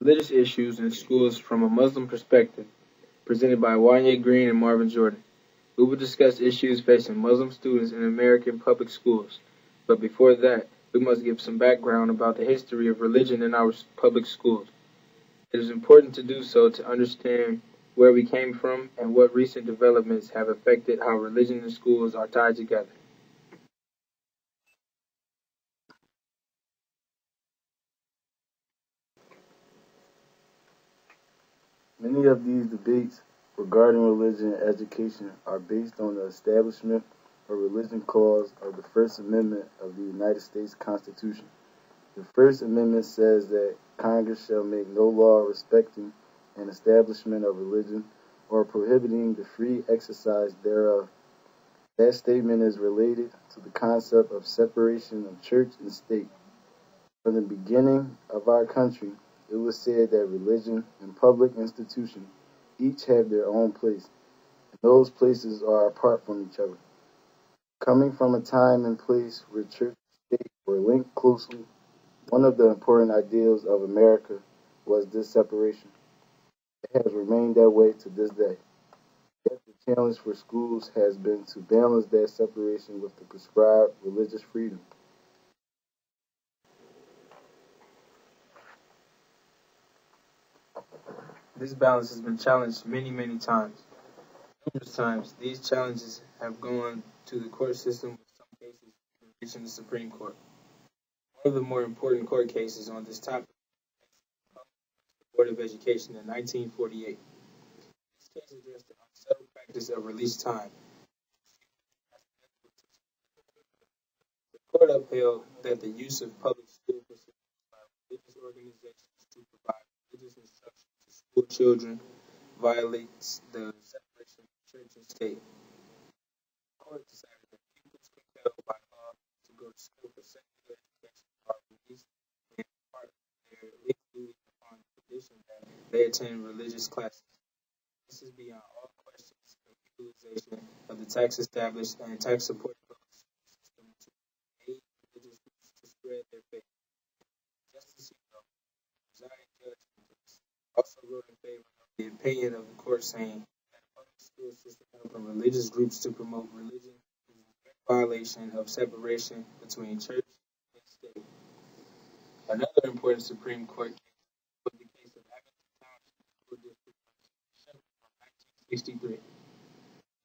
Religious Issues in Schools from a Muslim Perspective, presented by Juan'ya Green and Marvin Jordan. We will discuss issues facing Muslim students in American public schools. But before that, we must give some background about the history of religion in our public schools. It is important to do so to understand where we came from and what recent developments have affected how religion and schools are tied together. Many of these debates regarding religion and education are based on the establishment of religion clause of the First Amendment of the United States Constitution. The First Amendment says that Congress shall make no law respecting an establishment of religion or prohibiting the free exercise thereof. That statement is related to the concept of separation of church and state. From the beginning of our country, it was said that religion and public institutions each have their own place, and those places are apart from each other. Coming from a time and place where church and state were linked closely, one of the important ideals of America was this separation. It has remained that way to this day. Yet the challenge for schools has been to balance that separation with the prescribed religious freedom. This balance has been challenged many times. Numerous times, these challenges have gone to the court system, with some cases reaching the Supreme Court. One of the more important court cases on this topic was the Board of Education in 1948. This case addressed the unsettled practice of release time. The court upheld that the use of public school facilities by religious organizations to provide religious instruction to school children violates the separation of church and state. The court decided that pupils compelled by law to go to school for secular education are released in part of their legal duty upon the condition that they attend religious classes. This is beyond all questions of utilization of the tax established and tax supported public school system to aid religious groups to spread their faith. Justice Hugo, presiding judge in the case, also wrote in favor of the opinion of the court, saying that a public school system helping religious groups to promote religion is a direct violation of separation between church and state. Another important Supreme Court case was the case of Abington Township School District from 1963.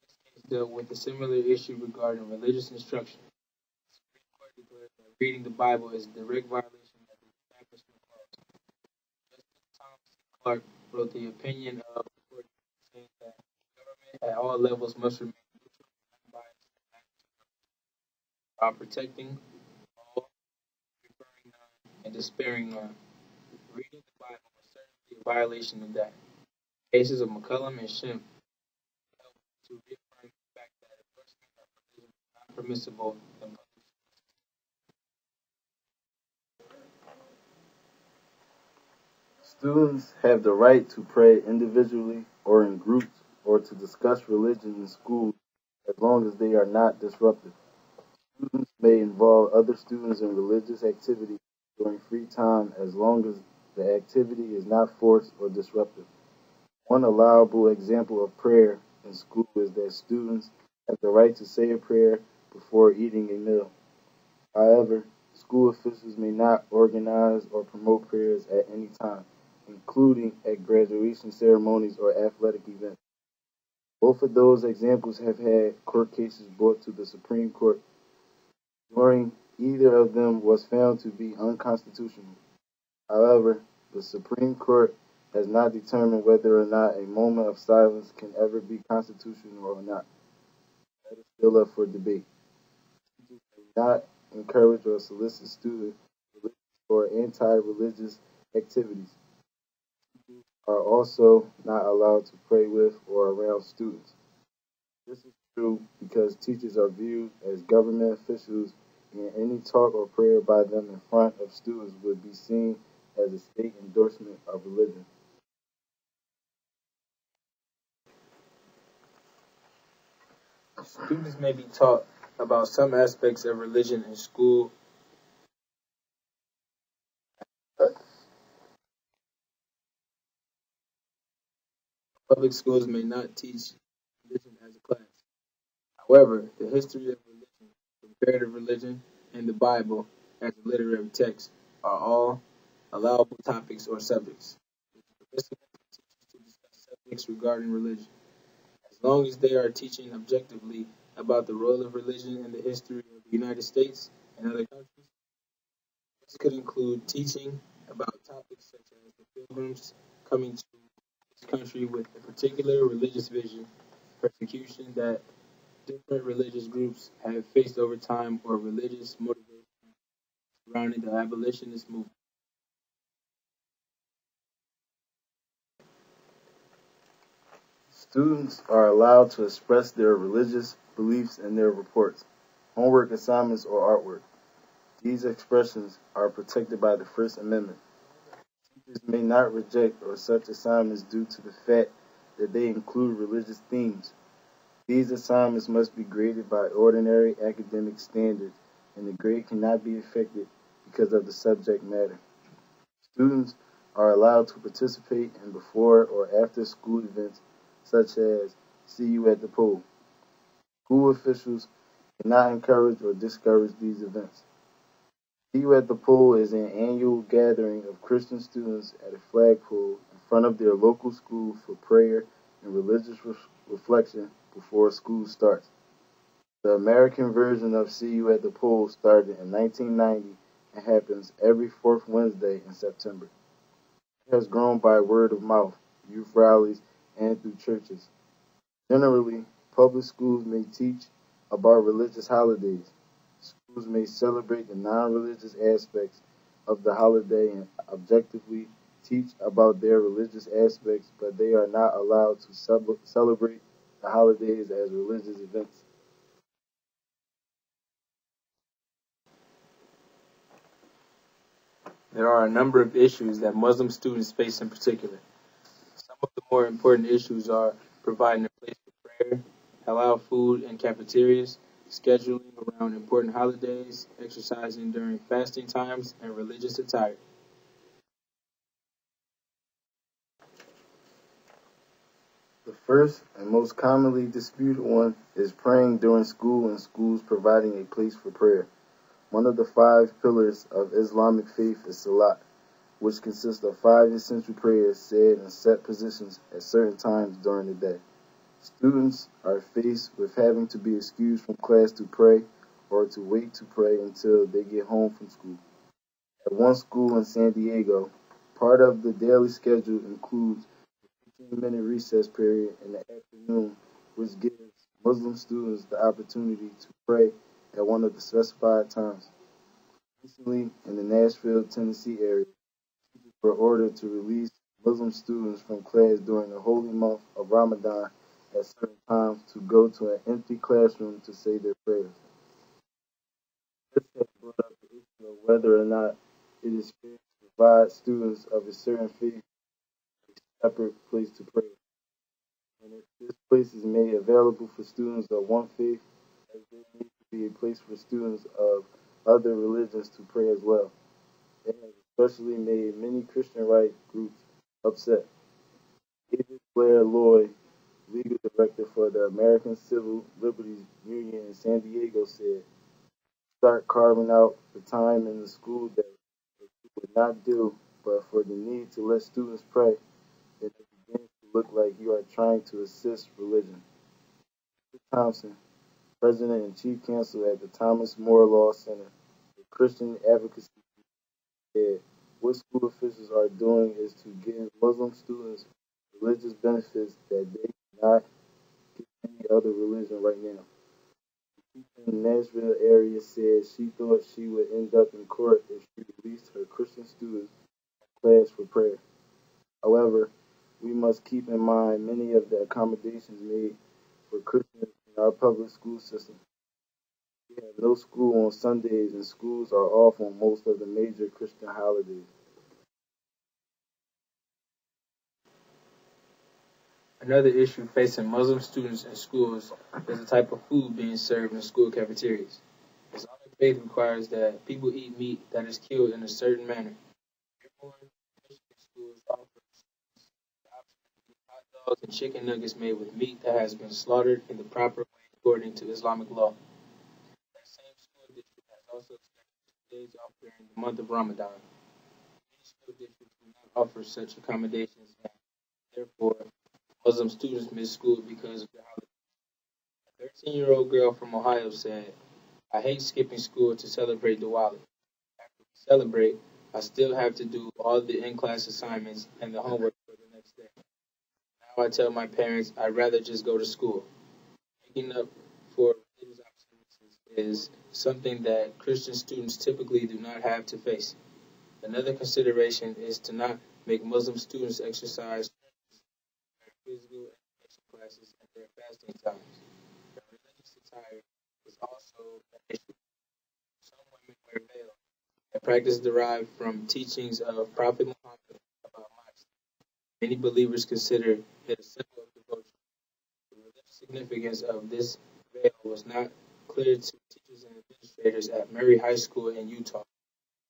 This case dealt with a similar issue regarding religious instruction. The Supreme Court declared that reading the Bible is a direct violation of the Establishment Clause. Justice Thomas C. Clark wrote the opinion of the court, saying that government at all levels must remain neutral and unbiased while protecting all, preferring none, and despairing none. Reading the Bible was certainly a violation of that. Cases of McCullum and Schimpf help to reaffirm the fact that endorsement of religion is not permissible in public schools. Students have the right to pray individually or in groups or to discuss religion in school as long as they are not disruptive. Students may involve other students in religious activities during free time as long as the activity is not forced or disruptive. One allowable example of prayer in school is that students have the right to say a prayer before eating a meal. However, school officials may not organize or promote prayers at any time, including at graduation ceremonies or athletic events. Both of those examples have had court cases brought to the Supreme Court. During either of them was found to be unconstitutional. However, the Supreme Court has not determined whether or not a moment of silence can ever be constitutional or not. That is still up for debate. Teachers may not encourage or solicit students religious or anti-religious activities. Teachers are also not allowed to pray with or around students. This is true because teachers are viewed as government officials, and any talk or prayer by them in front of students would be seen as a state endorsement of religion. Students may be taught about some aspects of religion in school Public schools may not teach religion as a class. However, the history of religion, comparative religion, and the Bible as a literary text are all allowable topics or subjects. It is permissible for teachers to discuss subjects regarding religion, as long as they are teaching objectively about the role of religion in the history of the United States and other countries. This could include teaching about topics such as the pilgrims coming to this country with a particular religious vision, persecution that different religious groups have faced over time, or religious motivation surrounding the abolitionist movement. Students are allowed to express their religious beliefs in their reports, homework assignments, or artwork. These expressions are protected by the First Amendment. Teachers may not reject or such assignments due to the fact that they include religious themes. These assignments must be graded by ordinary academic standards, and the grade cannot be affected because of the subject matter. Students are allowed to participate in before or after school events such as See You at the Pool. School officials cannot encourage or discourage these events. See You at the Pool is an annual gathering of Christian students at a flagpole in front of their local school for prayer and religious reflection before school starts. The American version of See You at the Pool started in 1990 and happens every fourth Wednesday in September. It has grown by word of mouth, youth rallies, and through churches. Generally, public schools may teach about religious holidays. Schools may celebrate the non-religious aspects of the holiday and objectively teach about their religious aspects, but they are not allowed to celebrate the holidays as religious events. There are a number of issues that Muslim students face in particular. Some of the more important issues are providing a place for prayer, halal food in cafeterias, scheduling around important holidays, exercising during fasting times, and religious attire. The first and most commonly disputed one is praying during school and schools providing a place for prayer. One of the five pillars of Islamic faith is Salat, which consists of five essential prayers said in set positions at certain times during the day. Students are faced with having to be excused from class to pray or to wait to pray until they get home from school. At one school in San Diego, part of the daily schedule includes a 15-minute recess period in the afternoon, which gives Muslim students the opportunity to pray at one of the specified times. Recently, in the Nashville, Tennessee area, teachers were ordered to release Muslim students from class during the holy month of Ramadan at certain times to go to an empty classroom to say their prayers. This has brought up the issue of whether or not it is fair to provide students of a certain faith a separate place to pray, and if this place is made available for students of one faith, as there needs to be a place for students of other religions to pray as well. It has especially made many Christian rights groups upset. David Blair Lloyd, legal director for the American Civil Liberties Union in San Diego, said, "Start carving out the time in the school day that you would not do, but for the need to let students pray, then it begins to look like you are trying to assist religion." Mr. Thompson, president and chief counsel at the Thomas More Law Center for Christian Advocacy, said, "What school officials are doing is to give Muslim students religious benefits that they cannot get any other religion right now." The teacher in the Nashville area said she thought she would end up in court if she released her Christian students from class for prayer. However, we must keep in mind many of the accommodations made for Christians in our public school system. We have no school on Sundays, and schools are off on most of the major Christian holidays. Another issue facing Muslim students in schools is the type of food being served in school cafeterias. Islamic faith requires that people eat meat that is killed in a certain manner. Therefore, Christian schools offer the option of eating hot results in chicken nuggets made with meat that has been slaughtered in the proper way according to Islamic law. That same school district has also extended 2 days off during the month of Ramadan. Many school districts do not offer such accommodations, and therefore, Muslim students miss school because of the holiday. A 13-year-old girl from Ohio said, I hate skipping school to celebrate Diwali. After we celebrate, I still have to do all the in-class assignments and the homework for the next day. Now I tell my parents I'd rather just go to school. Making up for religious observances is something that Christian students typically do not have to face. Another consideration is to not make Muslim students exercise their physical education classes and their fasting times. Their religious attire is also an issue. Some women wear veils, a practice derived from teachings of Prophet Muhammad about modesty. Many believers consider it a symbol of devotion. The religious significance of this veil was not clear to teachers and administrators at Murray High School in Utah.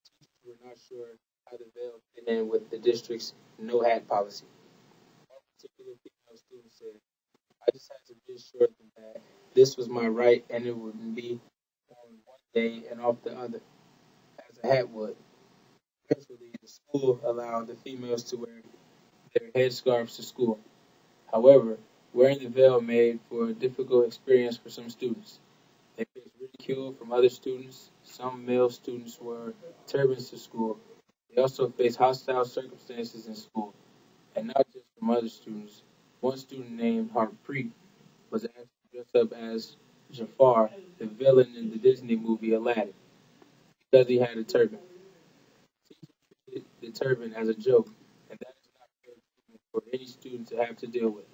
Teachers were not sure how the veil fit in with the district's no hat policy. One particular female student said, I just had to reassure them that this was my right and it wouldn't be on one day and off the other, as a hat would. Eventually, the school allowed the females to wear their headscarves to school. However, wearing the veil made for a difficult experience for some students. They faced ridicule from other students. Some male students wore turbans to school. They also faced hostile circumstances in school, and not just from other students. One student named Harpreet was asked to dress up as Jafar, the villain in the Disney movie Aladdin, because he had a turban. The teacher treated the turban as a joke, and that is not fair treatment for any student to have to deal with.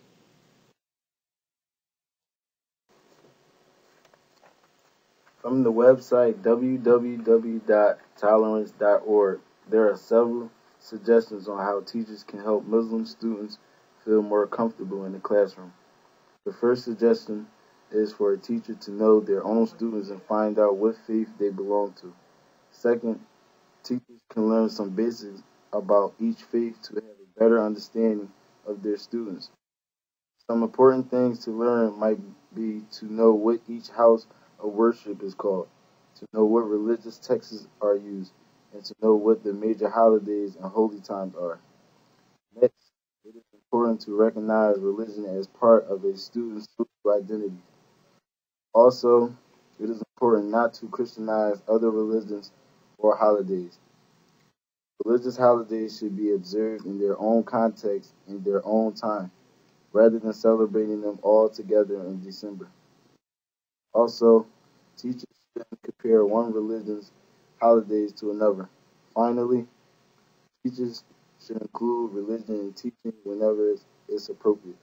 From the website www.tolerance.org, there are several suggestions on how teachers can help Muslim students feel more comfortable in the classroom. The first suggestion is for a teacher to know their own students and find out what faith they belong to. Second, teachers can learn some basics about each faith to have a better understanding of their students. Some important things to learn might be to know what each house of worship is called, to know what religious texts are used, and to know what the major holidays and holy times are. Next, it is important to recognize religion as part of a student's social identity. Also, it is important not to Christianize other religions or holidays. Religious holidays should be observed in their own context in their own time, rather than celebrating them all together in December. Also, teachers shouldn't compare one religion's holidays to another. Finally, teachers should include religion in teaching whenever it's appropriate.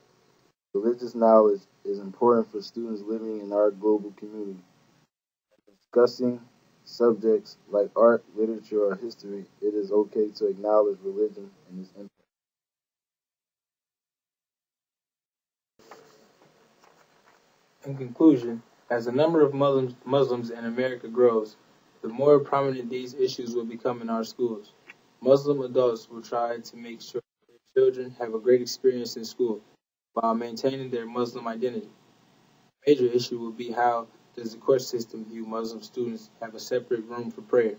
Religious knowledge is important for students living in our global community. When discussing subjects like art, literature, or history, it is okay to acknowledge religion and its impact. In conclusion, as the number of Muslims in America grows, the more prominent these issues will become in our schools. Muslim adults will try to make sure their children have a great experience in school while maintaining their Muslim identity. A major issue will be how does the court system view Muslim students have a separate room for prayer.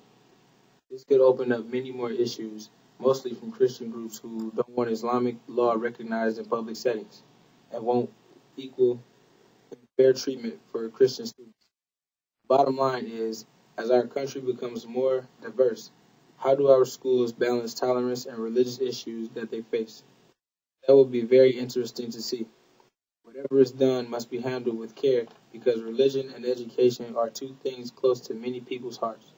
This could open up many more issues, mostly from Christian groups who don't want Islamic law recognized in public settings and won't equal and fair treatment for Christian students. Bottom line is, as our country becomes more diverse, how do our schools balance tolerance and religious issues that they face? That will be very interesting to see. Whatever is done must be handled with care because religion and education are two things close to many people's hearts.